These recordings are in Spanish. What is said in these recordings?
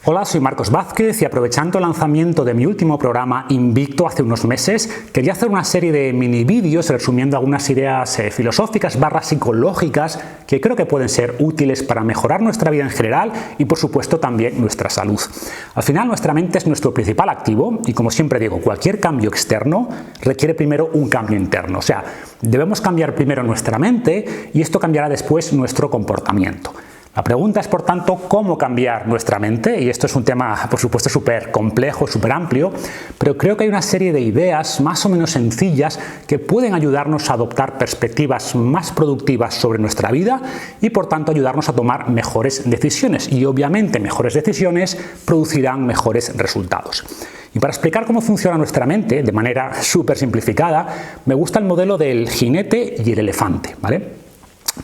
Hola, soy Marcos Vázquez y aprovechando el lanzamiento de mi último programa Invicto hace unos meses, quería hacer una serie de mini vídeos resumiendo algunas ideas filosóficas / psicológicas que creo que pueden ser útiles para mejorar nuestra vida en general y por supuesto también nuestra salud. Al final nuestra mente es nuestro principal activo y como siempre digo, cualquier cambio externo requiere primero un cambio interno, o sea, debemos cambiar primero nuestra mente y esto cambiará después nuestro comportamiento. La pregunta es, por tanto, cómo cambiar nuestra mente, y esto es un tema, por supuesto, súper complejo, súper amplio, pero creo que hay una serie de ideas más o menos sencillas que pueden ayudarnos a adoptar perspectivas más productivas sobre nuestra vida y, por tanto, ayudarnos a tomar mejores decisiones. Y, obviamente, mejores decisiones producirán mejores resultados. Y para explicar cómo funciona nuestra mente de manera súper simplificada, me gusta el modelo del jinete y el elefante, ¿vale?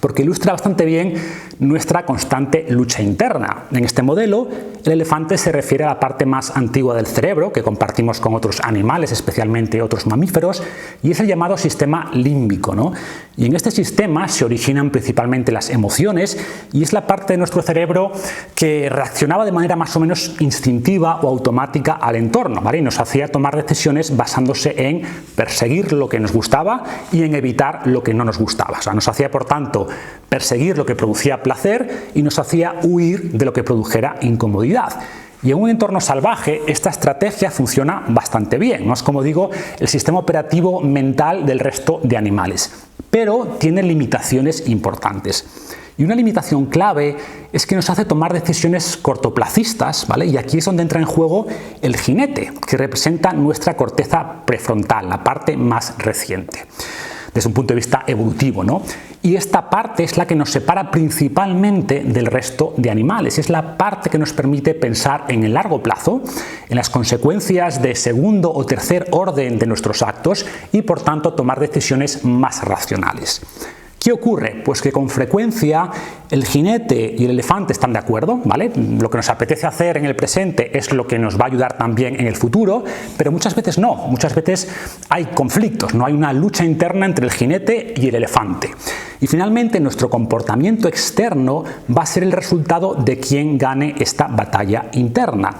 Porque ilustra bastante bien nuestra constante lucha interna. En este modelo, el elefante se refiere a la parte más antigua del cerebro que compartimos con otros animales, especialmente otros mamíferos, y es el llamado sistema límbico, ¿no? Y en este sistema se originan principalmente las emociones y es la parte de nuestro cerebro que reaccionaba de manera más o menos instintiva o automática al entorno, ¿vale? Y nos hacía tomar decisiones basándose en perseguir lo que nos gustaba y en evitar lo que no nos gustaba. O sea, nos hacía, por tanto, perseguir lo que producía placer y nos hacía huir de lo que produjera incomodidad. Y en un entorno salvaje esta estrategia funciona bastante bien, no es, como digo, el sistema operativo mental del resto de animales, pero tiene limitaciones importantes. Y una limitación clave es que nos hace tomar decisiones cortoplacistas, ¿vale? Y aquí es donde entra en juego el jinete, que representa nuestra corteza prefrontal, la parte más reciente, desde un punto de vista evolutivo, ¿no? Y esta parte es la que nos separa principalmente del resto de animales, es la parte que nos permite pensar en el largo plazo, en las consecuencias de segundo o tercer orden de nuestros actos y por tanto tomar decisiones más racionales. ¿Qué ocurre? Pues que con frecuencia el jinete y el elefante están de acuerdo, ¿vale? Lo que nos apetece hacer en el presente es lo que nos va a ayudar también en el futuro, pero muchas veces no, muchas veces hay conflictos, no hay una lucha interna entre el jinete y el elefante. Y finalmente nuestro comportamiento externo va a ser el resultado de quién gane esta batalla interna.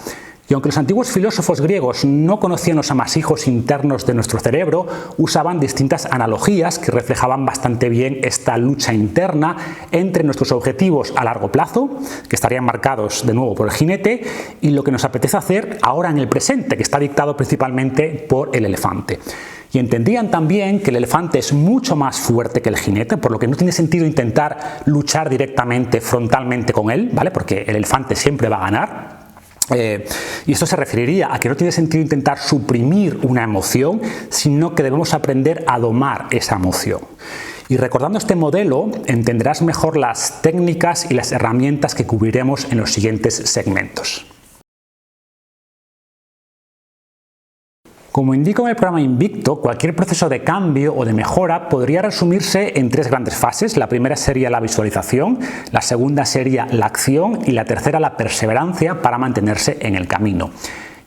Y aunque los antiguos filósofos griegos no conocían los amasijos internos de nuestro cerebro, usaban distintas analogías que reflejaban bastante bien esta lucha interna entre nuestros objetivos a largo plazo, que estarían marcados de nuevo por el jinete, y lo que nos apetece hacer ahora en el presente, que está dictado principalmente por el elefante. Y entendían también que el elefante es mucho más fuerte que el jinete, por lo que no tiene sentido intentar luchar directamente, frontalmente con él, ¿vale? Porque el elefante siempre va a ganar. Y esto se referiría a que no tiene sentido intentar suprimir una emoción, sino que debemos aprender a domar esa emoción. Y recordando este modelo, entenderás mejor las técnicas y las herramientas que cubriremos en los siguientes segmentos. Como indico en el programa Invicto, cualquier proceso de cambio o de mejora podría resumirse en tres grandes fases. La primera sería la visualización, la segunda sería la acción y la tercera la perseverancia para mantenerse en el camino.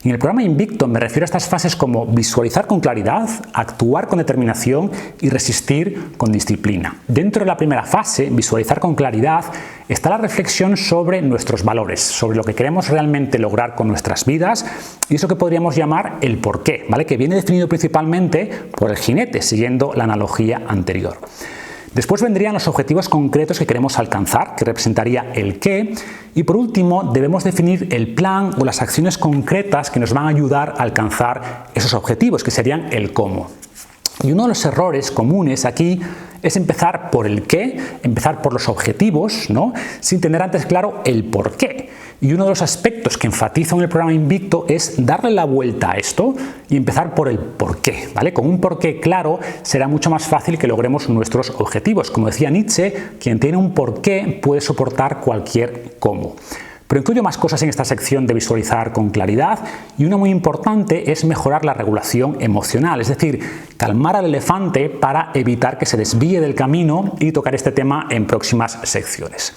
En el programa Invicto me refiero a estas fases como visualizar con claridad, actuar con determinación y resistir con disciplina. Dentro de la primera fase, visualizar con claridad, está la reflexión sobre nuestros valores, sobre lo que queremos realmente lograr con nuestras vidas y eso que podríamos llamar el porqué, ¿vale? Que viene definido principalmente por el jinete, siguiendo la analogía anterior. Después vendrían los objetivos concretos que queremos alcanzar, que representaría el qué, y por último debemos definir el plan o las acciones concretas que nos van a ayudar a alcanzar esos objetivos, que serían el cómo. Y uno de los errores comunes aquí es empezar por el qué, empezar por los objetivos, ¿no? Sin tener antes claro el por qué. Y uno de los aspectos que enfatizo en el programa Invicto es darle la vuelta a esto y empezar por el porqué, ¿vale? Con un porqué claro será mucho más fácil que logremos nuestros objetivos. Como decía Nietzsche, quien tiene un porqué puede soportar cualquier cómo. Pero incluyo más cosas en esta sección de visualizar con claridad y una muy importante es mejorar la regulación emocional, es decir, calmar al elefante para evitar que se desvíe del camino y tocar este tema en próximas secciones.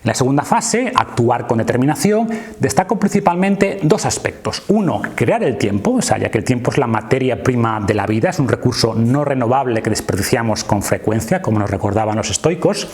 En la segunda fase, actuar con determinación, destaco principalmente dos aspectos. Uno, crear el tiempo, o sea, ya que el tiempo es la materia prima de la vida, es un recurso no renovable que desperdiciamos con frecuencia, como nos recordaban los estoicos.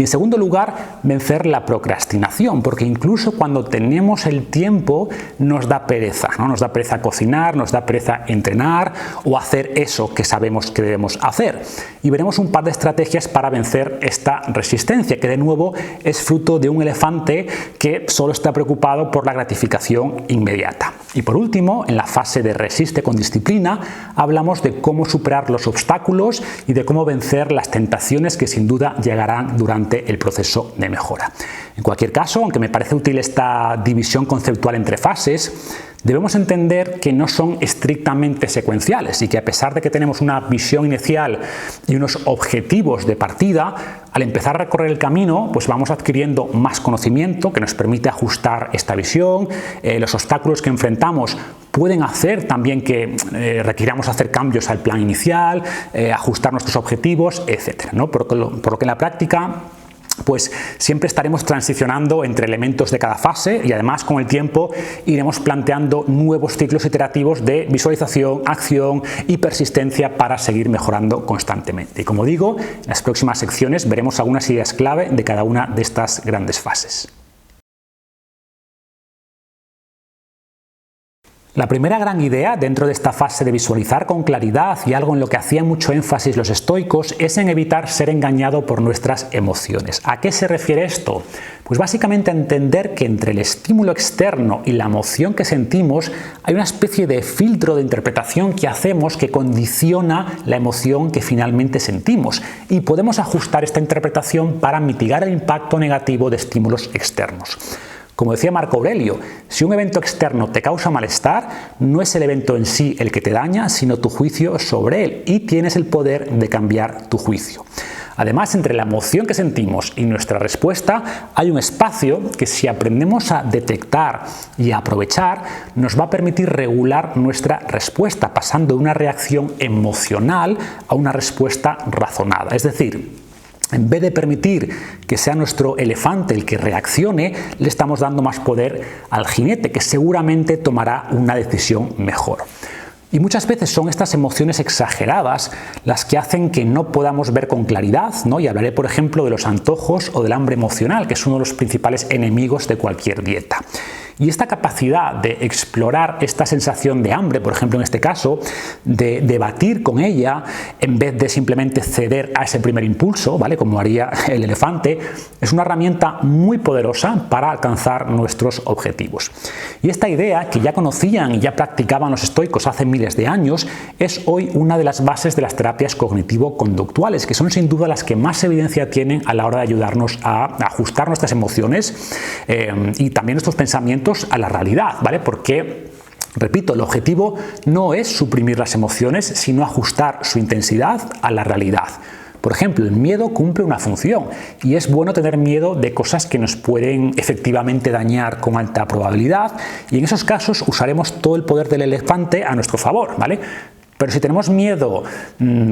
Y en segundo lugar, vencer la procrastinación, porque incluso cuando tenemos el tiempo nos da pereza, ¿no? Nos da pereza cocinar, nos da pereza entrenar o hacer eso que sabemos que debemos hacer. Y veremos un par de estrategias para vencer esta resistencia, que de nuevo es fruto de un elefante que solo está preocupado por la gratificación inmediata. Y por último, en la fase de resiste con disciplina, hablamos de cómo superar los obstáculos y de cómo vencer las tentaciones que sin duda llegarán durante el proceso de mejora. En cualquier caso, aunque me parece útil esta división conceptual entre fases, debemos entender que no son estrictamente secuenciales y que a pesar de que tenemos una visión inicial y unos objetivos de partida, al empezar a recorrer el camino, pues vamos adquiriendo más conocimiento que nos permite ajustar esta visión. Los obstáculos que enfrentamos pueden hacer también que requiramos hacer cambios al plan inicial, ajustar nuestros objetivos, etc., ¿no? Por lo que en la práctica pues siempre estaremos transicionando entre elementos de cada fase y además con el tiempo iremos planteando nuevos ciclos iterativos de visualización, acción y persistencia para seguir mejorando constantemente. Y como digo, en las próximas secciones veremos algunas ideas clave de cada una de estas grandes fases. La primera gran idea dentro de esta fase de visualizar con claridad y algo en lo que hacían mucho énfasis los estoicos es en evitar ser engañado por nuestras emociones. ¿A qué se refiere esto? Pues básicamente a entender que entre el estímulo externo y la emoción que sentimos hay una especie de filtro de interpretación que hacemos que condiciona la emoción que finalmente sentimos y podemos ajustar esta interpretación para mitigar el impacto negativo de estímulos externos. Como decía Marco Aurelio, si un evento externo te causa malestar, no es el evento en sí el que te daña, sino tu juicio sobre él, y tienes el poder de cambiar tu juicio. Además, entre la emoción que sentimos y nuestra respuesta hay un espacio que, si aprendemos a detectar y a aprovechar, nos va a permitir regular nuestra respuesta, pasando de una reacción emocional a una respuesta razonada. Es decir, en vez de permitir que sea nuestro elefante el que reaccione, le estamos dando más poder al jinete, que seguramente tomará una decisión mejor. Y muchas veces son estas emociones exageradas las que hacen que no podamos ver con claridad, ¿no? Y hablaré, por ejemplo, de los antojos o del hambre emocional, que es uno de los principales enemigos de cualquier dieta. Y esta capacidad de explorar esta sensación de hambre, por ejemplo en este caso, de debatir con ella en vez de simplemente ceder a ese primer impulso, ¿vale? Como haría el elefante, es una herramienta muy poderosa para alcanzar nuestros objetivos. Y esta idea, que ya conocían y ya practicaban los estoicos hace miles de años, es hoy una de las bases de las terapias cognitivo-conductuales, que son sin duda las que más evidencia tienen a la hora de ayudarnos a ajustar nuestras emociones y también nuestros pensamientos a la realidad, ¿vale? Porque, repito, el objetivo no es suprimir las emociones, sino ajustar su intensidad a la realidad. Por ejemplo, el miedo cumple una función y es bueno tener miedo de cosas que nos pueden efectivamente dañar con alta probabilidad, y en esos casos usaremos todo el poder del elefante a nuestro favor, ¿vale? Pero si tenemos miedo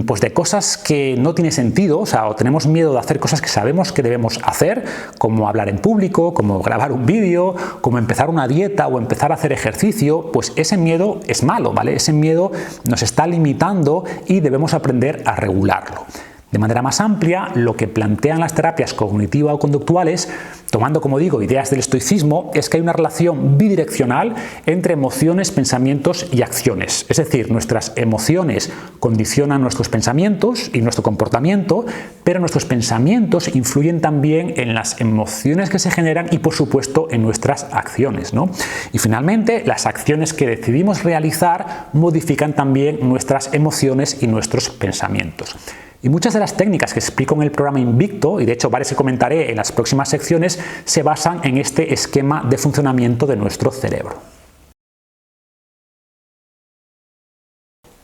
pues de cosas que no tienen sentido, o tenemos miedo de hacer cosas que sabemos que debemos hacer, como hablar en público, como grabar un vídeo, como empezar una dieta o empezar a hacer ejercicio, pues ese miedo es malo, ¿vale? Ese miedo nos está limitando y debemos aprender a regularlo. De manera más amplia, lo que plantean las terapias cognitivas o conductuales, tomando, como digo, ideas del estoicismo, es que hay una relación bidireccional entre emociones, pensamientos y acciones. Es decir, nuestras emociones condicionan nuestros pensamientos y nuestro comportamiento, pero nuestros pensamientos influyen también en las emociones que se generan y, por supuesto, en nuestras acciones, ¿no? Y finalmente, las acciones que decidimos realizar modifican también nuestras emociones y nuestros pensamientos. Y muchas de las técnicas que explico en el programa Invicto, y de hecho varias que comentaré en las próximas secciones, se basan en este esquema de funcionamiento de nuestro cerebro.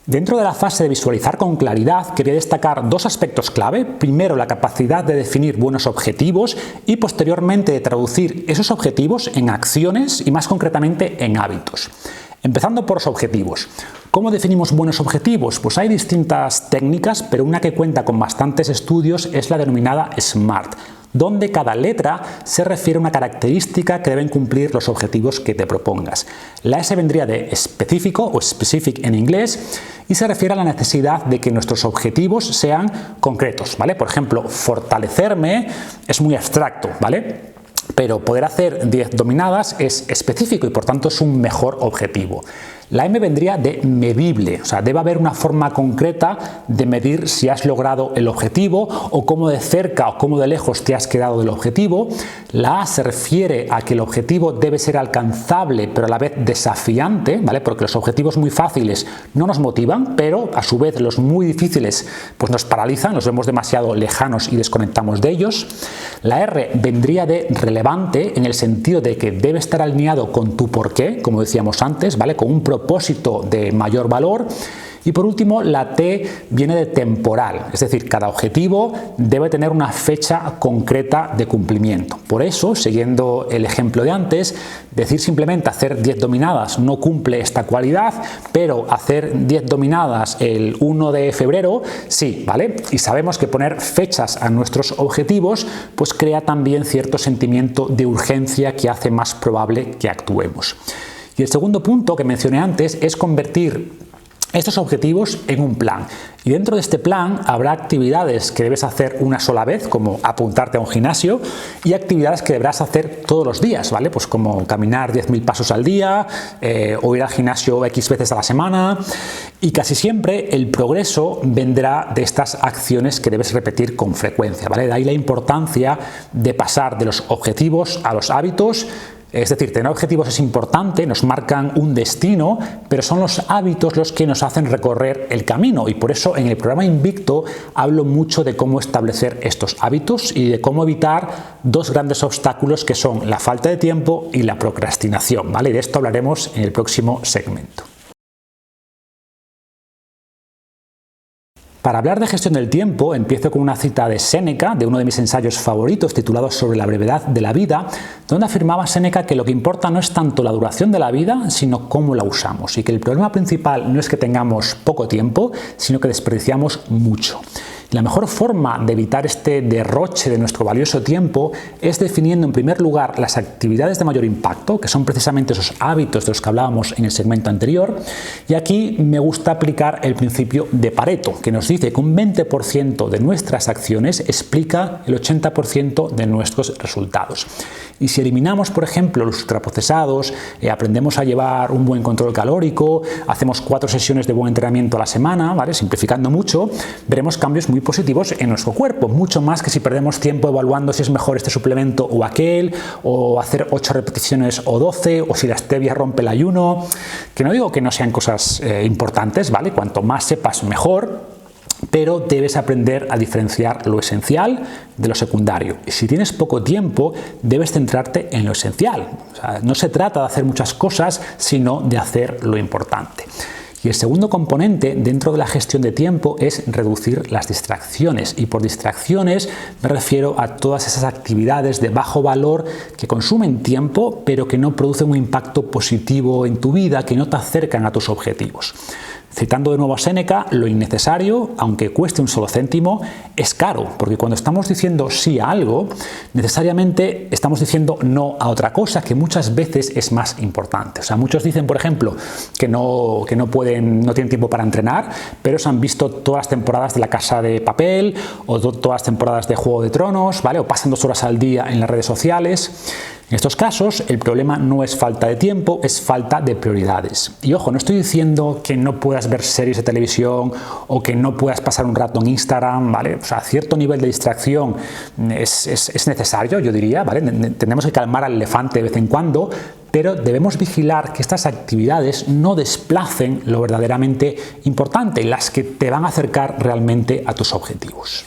Dentro de la fase de visualizar con claridad, quería destacar dos aspectos clave. Primero, la capacidad de definir buenos objetivos y posteriormente de traducir esos objetivos en acciones y más concretamente en hábitos. Empezando por los objetivos. ¿Cómo definimos buenos objetivos? Pues hay distintas técnicas, pero una que cuenta con bastantes estudios es la denominada SMART, donde cada letra se refiere a una característica que deben cumplir los objetivos que te propongas. La S vendría de específico o specific en inglés y se refiere a la necesidad de que nuestros objetivos sean concretos, ¿vale? Por ejemplo, fortalecerme es muy abstracto, ¿vale? Pero poder hacer 10 dominadas es específico y por tanto es un mejor objetivo. La M vendría de medible, o sea, debe haber una forma concreta de medir si has logrado el objetivo o cómo de cerca o cómo de lejos te has quedado del objetivo. La A se refiere a que el objetivo debe ser alcanzable pero a la vez desafiante, ¿vale? Porque los objetivos muy fáciles no nos motivan, pero a su vez los muy difíciles pues nos paralizan, los vemos demasiado lejanos y desconectamos de ellos. La R vendría de relevante en el sentido de que debe estar alineado con tu porqué, como decíamos antes, ¿vale? Con un propósito de mayor valor. Y por último, la T viene de temporal, es decir, cada objetivo debe tener una fecha concreta de cumplimiento. Por eso, siguiendo el ejemplo de antes, decir simplemente hacer 10 dominadas no cumple esta cualidad, pero hacer 10 dominadas el 1 de febrero, sí, ¿vale? Y sabemos que poner fechas a nuestros objetivos pues crea también cierto sentimiento de urgencia que hace más probable que actuemos. Y el segundo punto que mencioné antes es convertir estos objetivos en un plan. Y dentro de este plan habrá actividades que debes hacer una sola vez, como apuntarte a un gimnasio, y actividades que deberás hacer todos los días, ¿vale? Pues como caminar 10.000 pasos al día o ir al gimnasio X veces a la semana. Y casi siempre el progreso vendrá de estas acciones que debes repetir con frecuencia, ¿vale? De ahí la importancia de pasar de los objetivos a los hábitos. Es decir, tener objetivos es importante, nos marcan un destino, pero son los hábitos los que nos hacen recorrer el camino y por eso en el programa Invicto hablo mucho de cómo establecer estos hábitos y de cómo evitar dos grandes obstáculos que son la falta de tiempo y la procrastinación, ¿vale? Y de esto hablaremos en el próximo segmento. Para hablar de gestión del tiempo, empiezo con una cita de Séneca, de uno de mis ensayos favoritos titulado Sobre la brevedad de la vida, donde afirmaba Séneca que lo que importa no es tanto la duración de la vida, sino cómo la usamos, y que el problema principal no es que tengamos poco tiempo, sino que desperdiciamos mucho. La mejor forma de evitar este derroche de nuestro valioso tiempo es definiendo en primer lugar las actividades de mayor impacto, que son precisamente esos hábitos de los que hablábamos en el segmento anterior, y aquí me gusta aplicar el principio de Pareto, que nos dice que un 20% de nuestras acciones explica el 80% de nuestros resultados. Y si eliminamos, por ejemplo, los ultraprocesados, aprendemos a llevar un buen control calórico, hacemos 4 sesiones de buen entrenamiento a la semana, ¿vale? Simplificando mucho, veremos cambios muy positivos en nuestro cuerpo, mucho más que si perdemos tiempo evaluando si es mejor este suplemento o aquel, o hacer 8 repeticiones o 12, o si la stevia rompe el ayuno, que no digo que no sean cosas importantes, ¿vale? Cuanto más sepas, mejor, pero debes aprender a diferenciar lo esencial de lo secundario. Y si tienes poco tiempo, debes centrarte en lo esencial. O sea, no se trata de hacer muchas cosas, sino de hacer lo importante. Y el segundo componente dentro de la gestión de tiempo es reducir las distracciones. Y por distracciones me refiero a todas esas actividades de bajo valor que consumen tiempo, pero que no producen un impacto positivo en tu vida, que no te acercan a tus objetivos. Citando de nuevo a Séneca, lo innecesario, aunque cueste un solo céntimo, es caro, porque cuando estamos diciendo sí a algo, necesariamente estamos diciendo no a otra cosa que muchas veces es más importante. O sea, muchos dicen, por ejemplo, que no tienen tiempo para entrenar, pero se han visto todas las temporadas de La Casa de Papel o todas las temporadas de Juego de Tronos, ¿vale? O pasan 2 horas al día en las redes sociales. En estos casos, el problema no es falta de tiempo, es falta de prioridades. Y ojo, no estoy diciendo que no puedas ver series de televisión o que no puedas pasar un rato en Instagram, ¿vale? O sea, cierto nivel de distracción es necesario, yo diría, ¿vale? Tenemos que calmar al elefante de vez en cuando, pero debemos vigilar que estas actividades no desplacen lo verdaderamente importante, las que te van a acercar realmente a tus objetivos.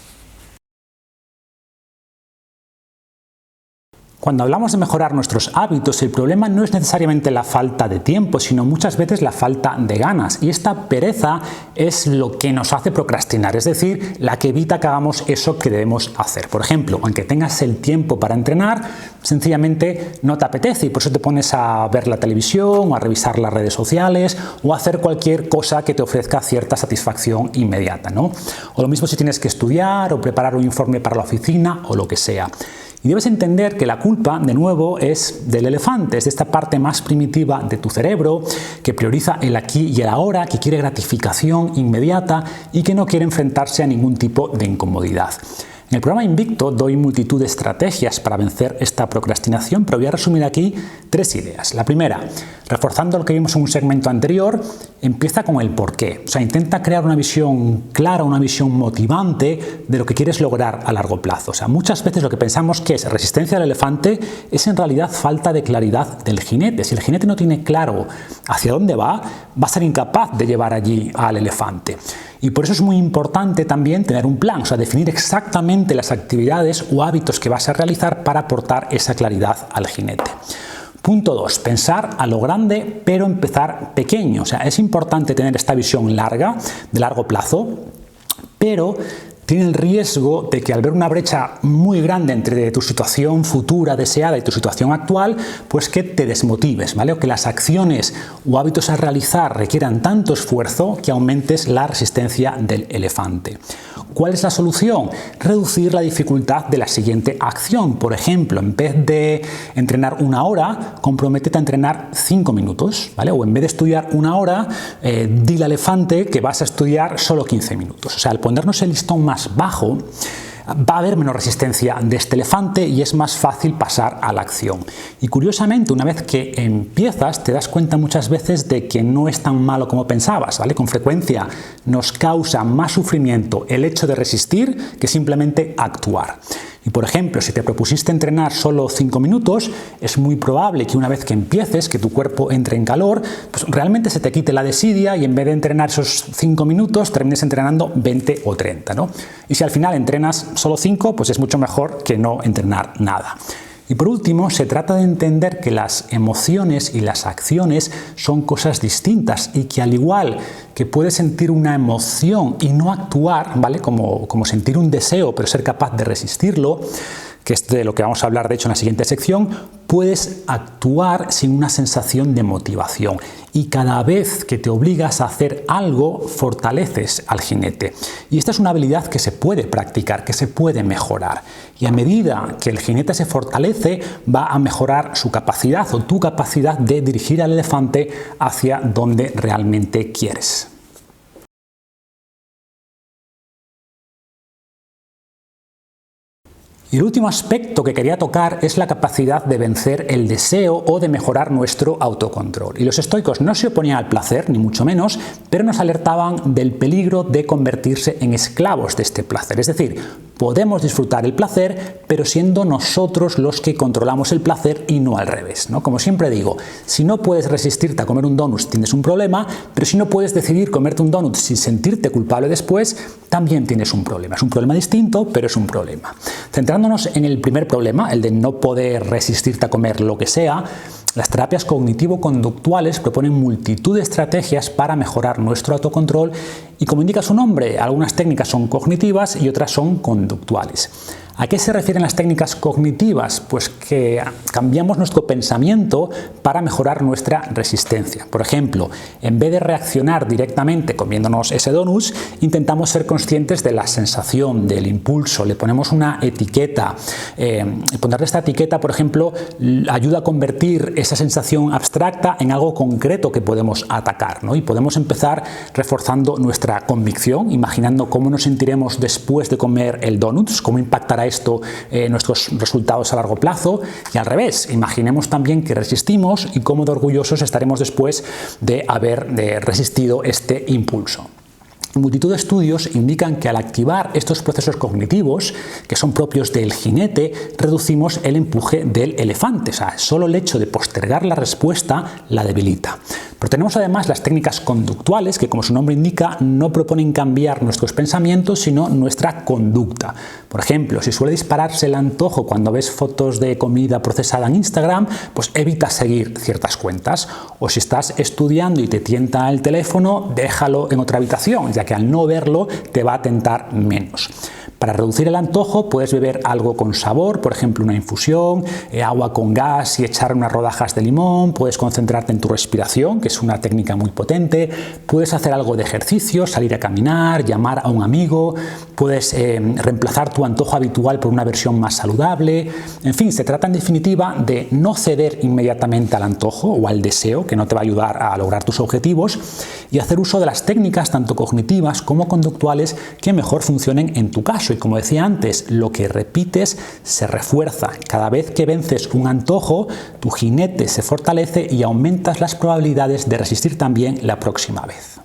Cuando hablamos de mejorar nuestros hábitos, el problema no es necesariamente la falta de tiempo, sino muchas veces la falta de ganas. Y esta pereza es lo que nos hace procrastinar, es decir, la que evita que hagamos eso que debemos hacer. Por ejemplo, aunque tengas el tiempo para entrenar, sencillamente no te apetece y por eso te pones a ver la televisión o a revisar las redes sociales o a hacer cualquier cosa que te ofrezca cierta satisfacción inmediata, ¿no? O lo mismo si tienes que estudiar o preparar un informe para la oficina o lo que sea. Y debes entender que la culpa, de nuevo, es del elefante, es de esta parte más primitiva de tu cerebro que prioriza el aquí y el ahora, que quiere gratificación inmediata y que no quiere enfrentarse a ningún tipo de incomodidad. En el programa Invicto doy multitud de estrategias para vencer esta procrastinación, pero voy a resumir aquí 3 ideas. La primera, reforzando lo que vimos en un segmento anterior, empieza con el porqué. O sea, intenta crear una visión clara, una visión motivante de lo que quieres lograr a largo plazo. O sea, muchas veces lo que pensamos que es resistencia del elefante es en realidad falta de claridad del jinete. Si el jinete no tiene claro hacia dónde va a ser incapaz de llevar allí al elefante. Y por eso es muy importante también tener un plan, o sea, definir exactamente las actividades o hábitos que vas a realizar para aportar esa claridad al jinete. Punto 2. Pensar a lo grande, pero empezar pequeño. O sea, es importante tener esta visión larga, de largo plazo, pero tiene el riesgo de que al ver una brecha muy grande entre tu situación futura deseada y tu situación actual, pues que te desmotives, ¿vale? O que las acciones o hábitos a realizar requieran tanto esfuerzo que aumentes la resistencia del elefante. ¿Cuál es la solución? Reducir la dificultad de la siguiente acción. Por ejemplo, en vez de entrenar 1 hora, comprométete a entrenar 5 minutos, ¿vale? O en vez de estudiar 1 hora, dile al elefante que vas a estudiar solo 15 minutos. O sea, al ponernos el listón más bajo, va a haber menos resistencia de este elefante y es más fácil pasar a la acción. Y curiosamente, una vez que empiezas, te das cuenta muchas veces de que no es tan malo como pensabas, ¿vale? Con frecuencia nos causa más sufrimiento el hecho de resistir que simplemente actuar. Y por ejemplo, si te propusiste entrenar solo 5 minutos, es muy probable que una vez que empieces, que tu cuerpo entre en calor, pues realmente se te quite la desidia y en vez de entrenar esos 5 minutos, termines entrenando 20 o 30, ¿no? Y si al final entrenas solo 5, pues es mucho mejor que no entrenar nada. Y por último, se trata de entender que las emociones y las acciones son cosas distintas y que al igual que puedes sentir una emoción y no actuar, ¿vale? Como sentir un deseo pero ser capaz de resistirlo, que es de lo que vamos a hablar de hecho en la siguiente sección, puedes actuar sin una sensación de motivación. Y cada vez que te obligas a hacer algo, fortaleces al jinete. Y esta es una habilidad que se puede practicar, que se puede mejorar. Y a medida que el jinete se fortalece, va a mejorar su capacidad o tu capacidad de dirigir al elefante hacia donde realmente quieres. Y el último aspecto que quería tocar es la capacidad de vencer el deseo o de mejorar nuestro autocontrol. Y los estoicos no se oponían al placer, ni mucho menos, pero nos alertaban del peligro de convertirse en esclavos de este placer. Es decir, podemos disfrutar el placer, pero siendo nosotros los que controlamos el placer y no al revés, ¿no? Como siempre digo, si no puedes resistirte a comer un donut, tienes un problema, pero si no puedes decidir comerte un donut sin sentirte culpable después, también tienes un problema. Es un problema distinto, pero es un problema. Centrándonos en el primer problema, el de no poder resistirte a comer lo que sea, las terapias cognitivo-conductuales proponen multitud de estrategias para mejorar nuestro autocontrol y, como indica su nombre, algunas técnicas son cognitivas y otras son conductuales. ¿A qué se refieren las técnicas cognitivas? Pues que cambiamos nuestro pensamiento para mejorar nuestra resistencia. Por ejemplo, en vez de reaccionar directamente comiéndonos ese donut, intentamos ser conscientes de la sensación, del impulso, le ponemos una etiqueta. Ponerle esta etiqueta, por ejemplo, ayuda a convertir esa sensación abstracta en algo concreto que podemos atacar, ¿no? Y podemos empezar reforzando nuestra convicción, imaginando cómo nos sentiremos después de comer el donut, cómo impactará esto nuestros resultados a largo plazo, y al revés, imaginemos también que resistimos y cómo de orgullosos estaremos después de haber resistido este impulso. Multitud de estudios indican que al activar estos procesos cognitivos, que son propios del jinete, reducimos el empuje del elefante. O sea, solo el hecho de postergar la respuesta la debilita. Pero tenemos además las técnicas conductuales que, como su nombre indica, no proponen cambiar nuestros pensamientos, sino nuestra conducta. Por ejemplo, si suele dispararse el antojo cuando ves fotos de comida procesada en Instagram, pues evita seguir ciertas cuentas. O si estás estudiando y te tienta el teléfono, déjalo en otra habitación, ya que al no verlo te va a tentar menos. Para reducir el antojo puedes beber algo con sabor, por ejemplo una infusión, agua con gas y echar unas rodajas de limón, puedes concentrarte en tu respiración, que es una técnica muy potente, puedes hacer algo de ejercicio, salir a caminar, llamar a un amigo, puedes reemplazar tu antojo habitual por una versión más saludable. En fin, se trata en definitiva de no ceder inmediatamente al antojo o al deseo, que no te va a ayudar a lograr tus objetivos, y hacer uso de las técnicas tanto cognitivas como conductuales que mejor funcionen en tu caso. Y como decía antes, lo que repites se refuerza. Cada vez que vences un antojo, tu jinete se fortalece y aumentas las probabilidades de resistir también la próxima vez.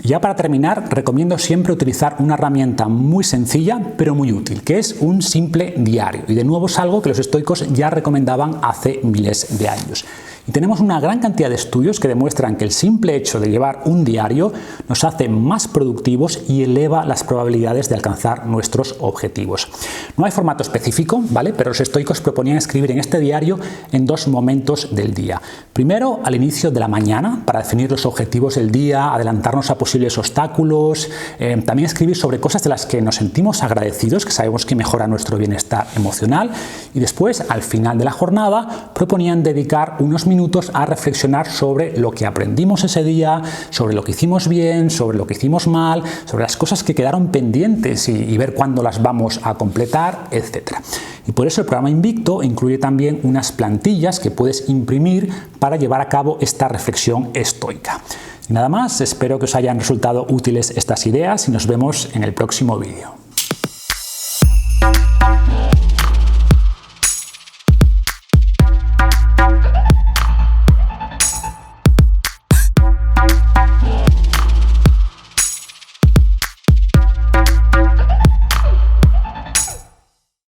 Ya para terminar, recomiendo siempre utilizar una herramienta muy sencilla pero muy útil, que es un simple diario. Y de nuevo es algo que los estoicos ya recomendaban hace miles de años. Y tenemos una gran cantidad de estudios que demuestran que el simple hecho de llevar un diario nos hace más productivos y eleva las probabilidades de alcanzar nuestros objetivos. No hay formato específico, ¿vale? Pero los estoicos proponían escribir en este diario en dos momentos del día. Primero, al inicio de la mañana, para definir los objetivos del día, adelantarnos a posibles obstáculos, también escribir sobre cosas de las que nos sentimos agradecidos, que sabemos que mejora nuestro bienestar emocional, y después, al final de la jornada, proponían dedicar unos minutos a reflexionar sobre lo que aprendimos ese día, sobre lo que hicimos bien, sobre lo que hicimos mal, sobre las cosas que quedaron pendientes y ver cuándo las vamos a completar, etc. Y por eso el programa Invicto incluye también unas plantillas que puedes imprimir para llevar a cabo esta reflexión estoica. Y nada más, espero que os hayan resultado útiles estas ideas y nos vemos en el próximo vídeo.